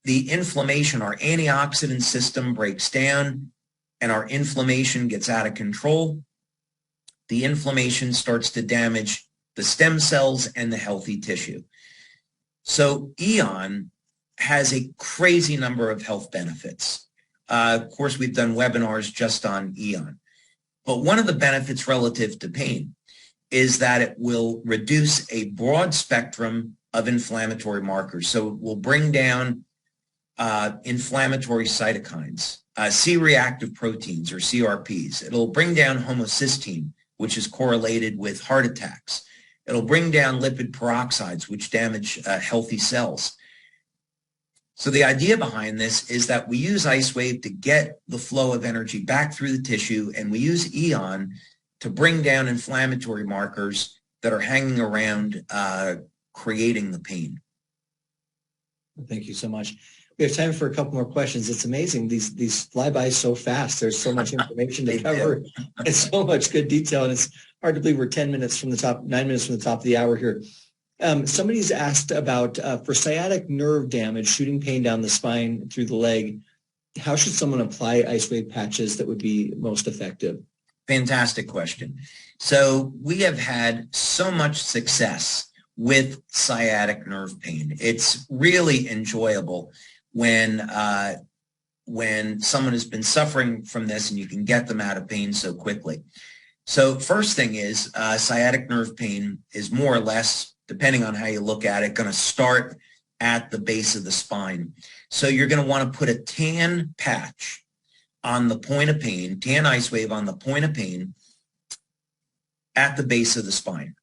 the inflammation, our antioxidant system breaks down and our inflammation gets out of control, the inflammation starts to damage the stem cells and the healthy tissue. So Eon has a crazy number of health benefits. Of course, we've done webinars just on Eon. But one of the benefits relative to pain is that it will reduce a broad spectrum of inflammatory markers. So it will bring down inflammatory cytokines, C-reactive proteins or CRPs. It'll bring down homocysteine, which is correlated with heart attacks. It'll bring down lipid peroxides, which damage healthy cells. So the idea behind this is that we use IceWave to get the flow of energy back through the tissue, and we use Eon to bring down inflammatory markers that are hanging around creating the pain. Thank you so much. We have time for a couple more questions. It's amazing. These fly by so fast. There's so much information to cover and so much good detail. And it's hard to believe we're 9 minutes from the top of the hour here. Somebody's asked about for sciatic nerve damage, shooting pain down the spine through the leg, how should someone apply IceWave patches that would be most effective? Fantastic question. So we have had so much success with sciatic nerve pain. It's really enjoyable when someone has been suffering from this and you can get them out of pain so quickly. So first thing is sciatic nerve pain is more or less, depending on how you look at it, going to start at the base of the spine. So you're going to want to put a tan patch on the point of pain, tan IceWave on the point of pain at the base of the spine.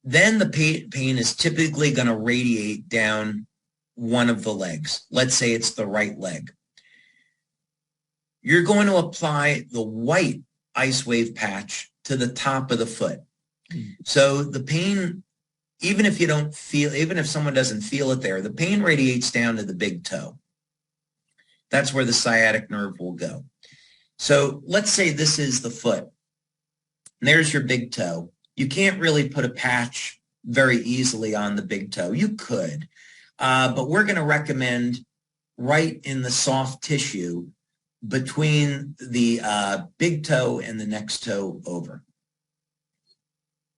Then the pain is typically going to radiate down one of the legs. Let's say it's the right leg. You're going to apply the white IceWave patch to the top of the foot. So the pain, even if someone doesn't feel it there, the pain radiates down to the big toe. That's where the sciatic nerve will go. So let's say this is the foot. And there's your big toe. You can't really put a patch very easily on the big toe. You could, but we're going to recommend right in the soft tissue between the big toe and the next toe over.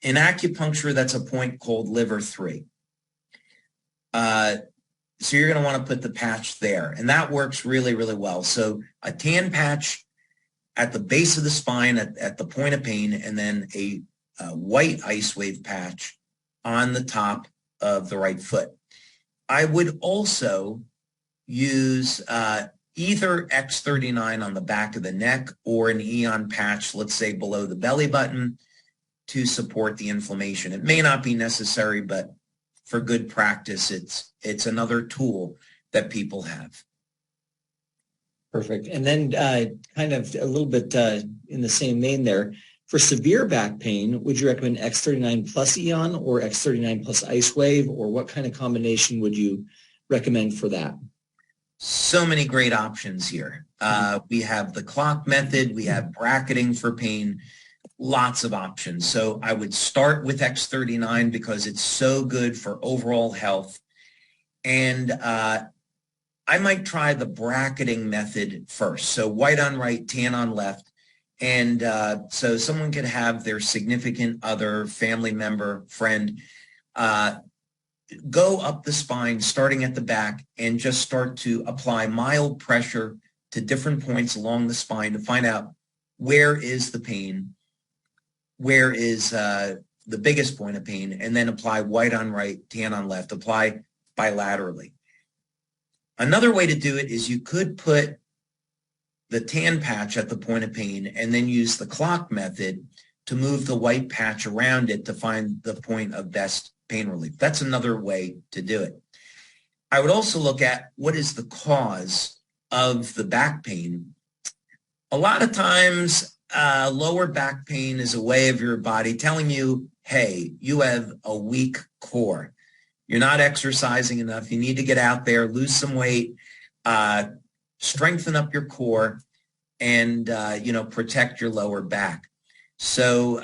In acupuncture, that's a point called liver 3. So you're going to want to put the patch there, and that works really, really well. So a tan patch at the base of the spine at the point of pain, and then a white IceWave patch on the top of the right foot. I would also use either X39 on the back of the neck or an Eon patch, let's say below the belly button, to support the inflammation. It may not be necessary, but for good practice, it's another tool that people have. Perfect. And then kind of a little bit in the same vein there, for severe back pain, would you recommend X39 plus Eon or X39 plus IceWave, or what kind of combination would you recommend for that? So many great options here. We have the clock method. We have bracketing for pain. Lots of options. So I would start with X39 because it's so good for overall health. And I might try the bracketing method first. So white on right, tan on left. And so someone could have their significant other, family member, friend, go up the spine, starting at the back, and just start to apply mild pressure to different points along the spine to find out where is the pain, where is the biggest point of pain, and then apply white on right, tan on left, apply bilaterally. Another way to do it is you could put the tan patch at the point of pain and then use the clock method to move the white patch around it to find the point of best pain relief. That's another way to do it. I would also look at what is the cause of the back pain. A lot of times, lower back pain is a way of your body telling you, hey, you have a weak core. You're not exercising enough. You need to get out there, lose some weight, strengthen up your core, and protect your lower back. So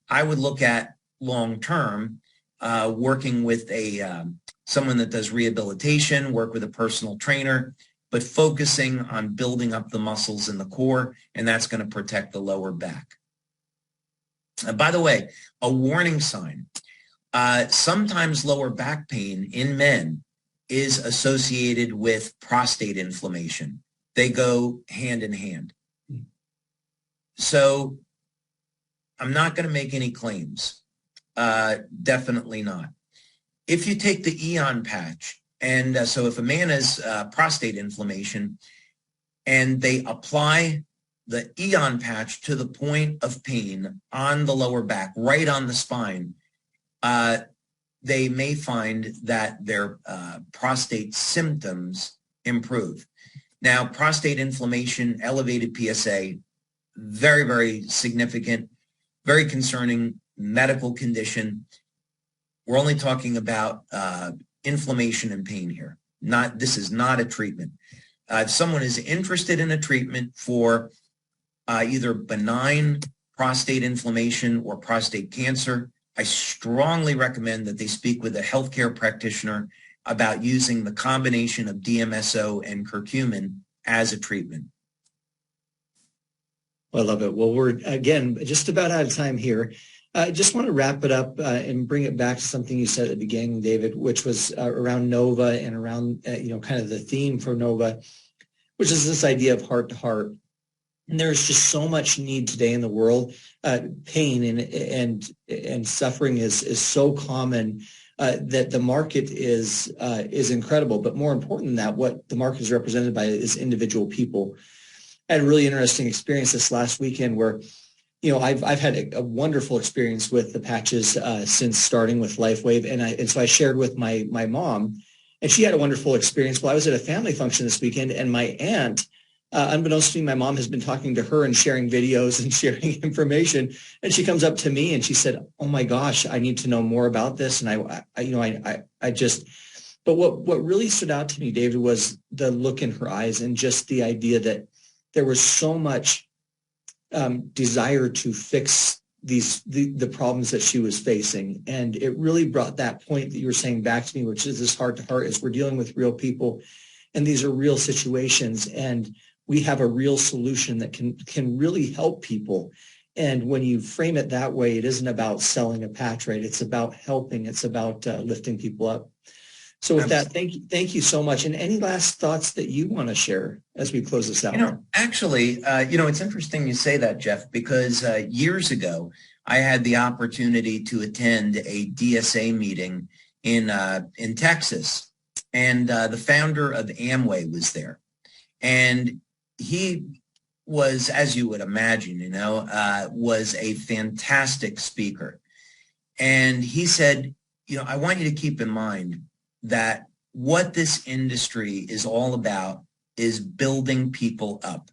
I would look at long-term working with someone that does rehabilitation, work with a personal trainer, but focusing on building up the muscles in the core, and that's going to protect the lower back. By the way, a warning sign. Sometimes lower back pain in men is associated with prostate inflammation. They go hand in hand. So I'm not going to make any claims. Definitely not. If you take the Eon patch, and so if a man has prostate inflammation and they apply the Eon patch to the point of pain on the lower back, right on the spine, they may find that their prostate symptoms improve. Now, prostate inflammation, elevated PSA, very, very significant, very concerning medical condition. We're only talking about inflammation and pain here. This is not a treatment. If someone is interested in a treatment for either benign prostate inflammation or prostate cancer, I strongly recommend that they speak with a healthcare practitioner about using the combination of DMSO and curcumin as a treatment. I love it. Well, we're, again, just about out of time here. I just want to wrap it up and bring it back to something you said at the beginning, David, which was around NOVA and around, kind of the theme for NOVA, which is this idea of heart to heart. And there's just so much need today in the world. Pain and suffering is so common that the market is incredible. But more important than that, what the market is represented by is individual people. I had a really interesting experience this last weekend where, I've had a wonderful experience with the patches since starting with LifeWave, and so I shared with my mom, and she had a wonderful experience. Well, I was at a family function this weekend, and my aunt, unbeknownst to me, my mom has been talking to her and sharing videos and sharing information, and she comes up to me and she said, "Oh my gosh, I need to know more about this." And but what really stood out to me, David, was the look in her eyes and just the idea that there was so much desire to fix the problems that she was facing. And it really brought that point that you were saying back to me, which is this heart to heart, is we're dealing with real people and these are real situations, and we have a real solution that can really help people. And when you frame it that way, it isn't about selling a patch, right? It's about helping. It's about lifting people up. So with that, thank you so much. And any last thoughts that you want to share as we close this out? Actually, it's interesting you say that, Jeff, because years ago, I had the opportunity to attend a DSA meeting in Texas, and the founder of Amway was there. And he was, as you would imagine, was a fantastic speaker. And he said, I want you to keep in mind that what this industry is all about is building people up.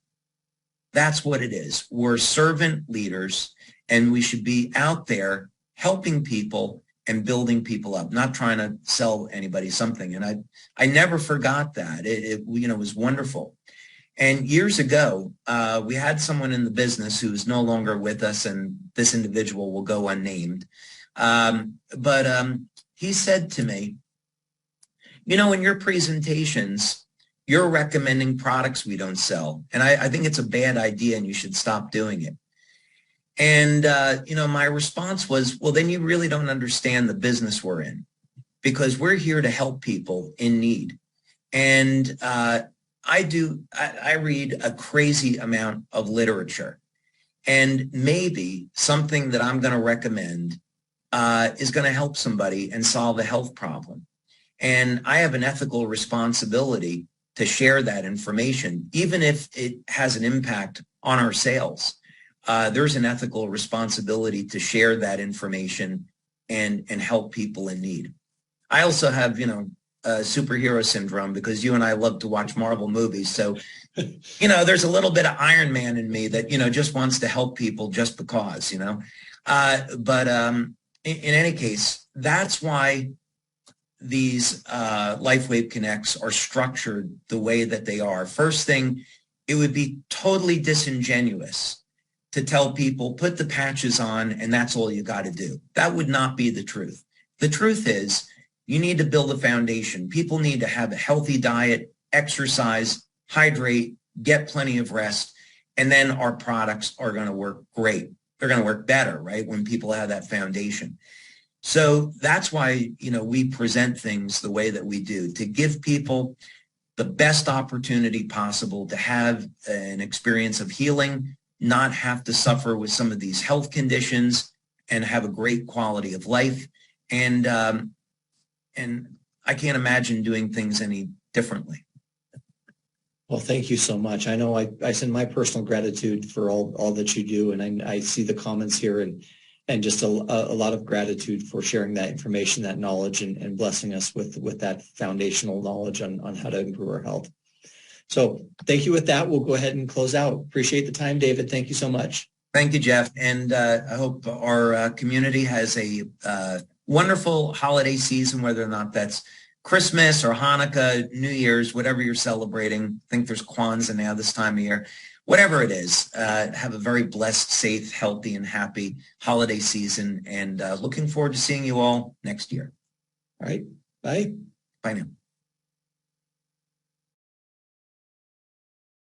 That's what it is. We're servant leaders, and we should be out there helping people and building people up, not trying to sell anybody something. And I never forgot that. It was wonderful. And years ago, we had someone in the business who is no longer with us, and this individual will go unnamed. But he said to me, in your presentations, you're recommending products we don't sell. And I think it's a bad idea and you should stop doing it. And, my response was, well, then you really don't understand the business we're in, because we're here to help people in need. And I read a crazy amount of literature, and maybe something that I'm going to recommend is going to help somebody and solve a health problem. And I have an ethical responsibility to share that information, even if it has an impact on our sales. There's an ethical responsibility to share that information and help people in need. I also have, superhero syndrome because you and I love to watch Marvel movies. So, there's a little bit of Iron Man in me that, just wants to help people just because, But in any case, that's why these LifeWave Connects are structured the way that they are. First thing, it would be totally disingenuous to tell people, put the patches on and that's all you got to do. That would not be the truth. The truth is you need to build a foundation. People need to have a healthy diet, exercise, hydrate, get plenty of rest, and then our products are going to work great. They're going to work better, right, when people have that foundation. So that's why, we present things the way that we do, to give people the best opportunity possible to have an experience of healing, not have to suffer with some of these health conditions, and have a great quality of life. And I can't imagine doing things any differently. Well, thank you so much. I know I send my personal gratitude for all that you do, and I see the comments here and just a lot of gratitude for sharing that information, that knowledge, and blessing us with that foundational knowledge on how to improve our health. So thank you. With that, we'll go ahead and close out. Appreciate the time, David. Thank you so much. Thank you, Jeff. And I hope our community has a wonderful holiday season, whether or not that's Christmas or Hanukkah, New Year's, whatever you're celebrating. I think there's Kwanzaa now this time of year. Whatever it is, have a very blessed, safe, healthy, and happy holiday season. And looking forward to seeing you all next year. All right. Bye. Bye now.